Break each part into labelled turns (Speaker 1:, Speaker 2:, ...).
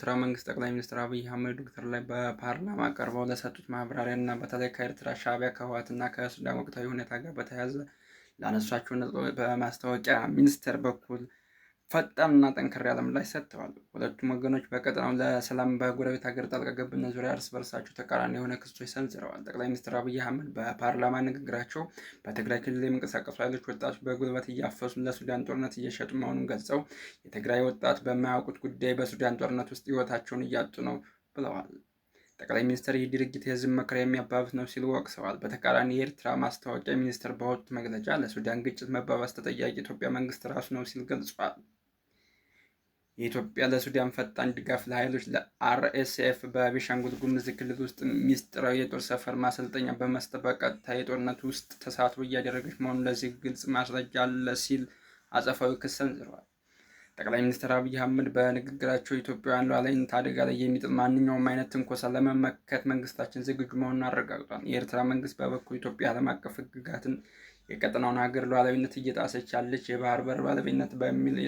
Speaker 1: የኤርትራ መንግስት ጠቅላይ ሚኒስትር አብይ አህመድ ዶክተር ላይ በፓርላማ ቀርበው ለሰጡት ማብራሪያ እና በተለይ ከኤርትራ ሻዕቢያ፣ ከህወሓትና ከሱዳን ወቅታዊ ሁኔታ ጋር በተያያዘ ላነሷቸው ነጥቦች በማስታወቂያ ሚኒስቴር በኩል ፈጣንና ጠንከር ያለ ምላሽ ሰጥተዋል። ሁለቱም ወገኖች በቀጠናው ለሰላም በጎረቤት ሀገር ጣልቃ ገብነት ዙሪያ እርስ በርሳቸው ተቃራኒ የሆነ ክሶች ሰንዝረዋል። ጠቅላይ ሚኒስትር አብይ አህመድ በፓርላማ ንግግራቸው በትግራይ ክልል የሚንቀሳቀሱ ኃይሎች ወጣቶች በጉልበት እያፈሱ ለሱዳን ጦርነት እየሸጡ መሆኑን ገልጸው የትግራይ ወጣት በማያውቁት ጉዳይ በሱዳን ጦርነት ውስጥ ህይወታቸውን እያጡ ነው ብለዋል። ጠቅላይ ሚኒስትር ይህ ድርጊት የህዝብ መከራ የሚያባብስ ነው ሲሉ ወቅሰዋል። በተቃራኒ የኤርትራ ማስታወቂያ ሚኒስትር ባወጡት መግለጫ ለሱዳን ግጭት መባባስ ተጠያቂ የኢትዮጵያ መንግስት ራሱ ነው ሲል ገልጿል። የኢትዮጵያ ለሱዳን ፈጣን ድጋፍ ለኃይሎች ለአርኤስኤፍ በቤኒሻንጉል ጉሙዝ ክልል ውስጥ ሚስጥራዊ የጦር ሰፈር ማሰልጠኛ በመስጠት በቀጥታ የጦርነት ውስጥ ተሳትፎ እያደረገች መሆኑን ለዚህ ግልጽ ማስረጃ አለ ሲል አጸፋዊ ክስ ሰንዝረዋል። ጠቅላይ ሚኒስትር አብይ አህመድ በንግግራቸው ኢትዮጵያውያን ሉዓላዊነት አደጋ ላይ የሚጥል ማንኛውም አይነት ትንኮሳ ለመመከት መንግስታችን ዝግጁ መሆኑን አረጋግጧል። የኤርትራ መንግስት በበኩሉ ኢትዮጵያ ዓለም አቀፍ ህግጋትን፣ የቀጠናውን ሀገር ሉዓላዊነት እየጣሰች ያለች የባህር በር ባለቤትነት በሚል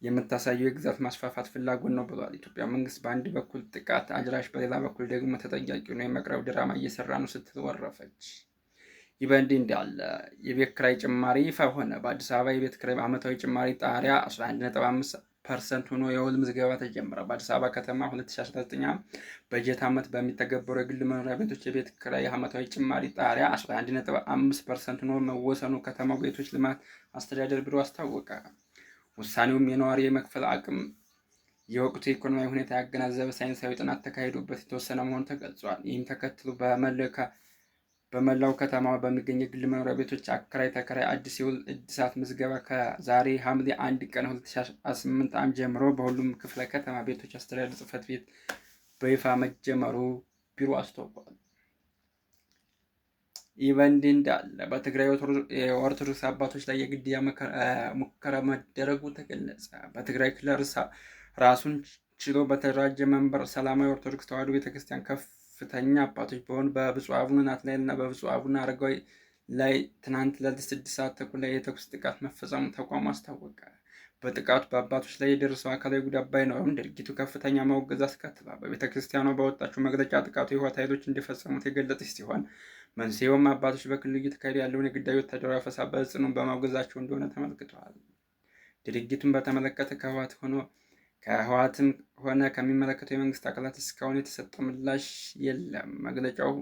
Speaker 1: የምታሳየው የግዛት ማስፋፋት ፍላጎት ነው ብሏል። ኢትዮጵያ መንግስት በአንድ በኩል ጥቃት አድራሽ፣ በሌላ በኩል ደግሞ ተጠያቂ ሆኖ የመቅረብ ድራማ እየሰራ ነው ስትል ወረፈች። ይህ በእንዲህ እንዳለ የቤት ኪራይ ጭማሪ ይፋ ሆነ። በአዲስ አበባ የቤት ኪራይ ዓመታዊ ጭማሪ ጣሪያ 11.5% ሆኖ የውል ምዝገባ ተጀመረ። በአዲስ አበባ ከተማ 2019 በጀት ዓመት በሚተገበሩ የግል መኖሪያ ቤቶች የቤት ኪራይ ዓመታዊ ጭማሪ ጣሪያ 11.5% ሆኖ መወሰኑ ከተማው ቤቶች ልማት አስተዳደር ቢሮ አስታወቀ። ውሳኔውም የነዋሪ የመክፈል አቅም የወቅቱ የኢኮኖሚያዊ ሁኔታ ያገናዘበ ሳይንሳዊ ጥናት ተካሂዶበት የተወሰነ መሆኑ ተገልጿል። ይህም ተከትሎ በመላው ከተማ በሚገኙ የግል መኖሪያ ቤቶች አከራይ ተከራይ አዲስ የውል እድሳት ምዝገባ ከዛሬ ሐምሌ 1 ቀን 2018 ዓ.ም ጀምሮ በሁሉም ክፍለ ከተማ ቤቶች አስተዳደር ጽሕፈት ቤት በይፋ መጀመሩ ቢሮ አስታውቋል። ይህ በእንዲህ እንዳለ በትግራይ የኦርቶዶክስ አባቶች ላይ የግድያ ሙከራ መደረጉ ተገለጸ። በትግራይ ክልል ራሱን ችሎ በተደራጀ መንበር ሰላማዊ ኦርቶዶክስ ተዋሕዶ ቤተክርስቲያን ከፍተኛ አባቶች በሆኑ በብፁዕ አቡነ ናትናኤል እና በብፁዕ አቡነ አረጋዊ ላይ ትናንት ሌሊት 6 ሰዓት ተኩል ላይ የተኩስ ጥቃት መፈጸሙ ተቋሙ አስታወቀ። በጥቃቱ በአባቶች ላይ የደረሰው አካላዊ ጉዳት ባይኖርም ድርጊቱ ከፍተኛ ማውገዝ አስከትሏል። በቤተክርስቲያኗ ባወጣችው መግለጫ ጥቃቱ የህወሓት ኃይሎች እንዲፈጸሙት የገለጸች ሲሆን መንስኤውም አባቶች በክልሉ እየተካሄደ ያለውን የግዳጅ ወታደራዊ አፈሳ በጽኑ በማውገዛቸው እንደሆነ ተመልክተዋል። ድርጊቱን በተመለከተ ከህወሓትም ሆነ ከሚመለከተው የመንግስት አካላት እስካሁን የተሰጠ ምላሽ የለም። መግለጫው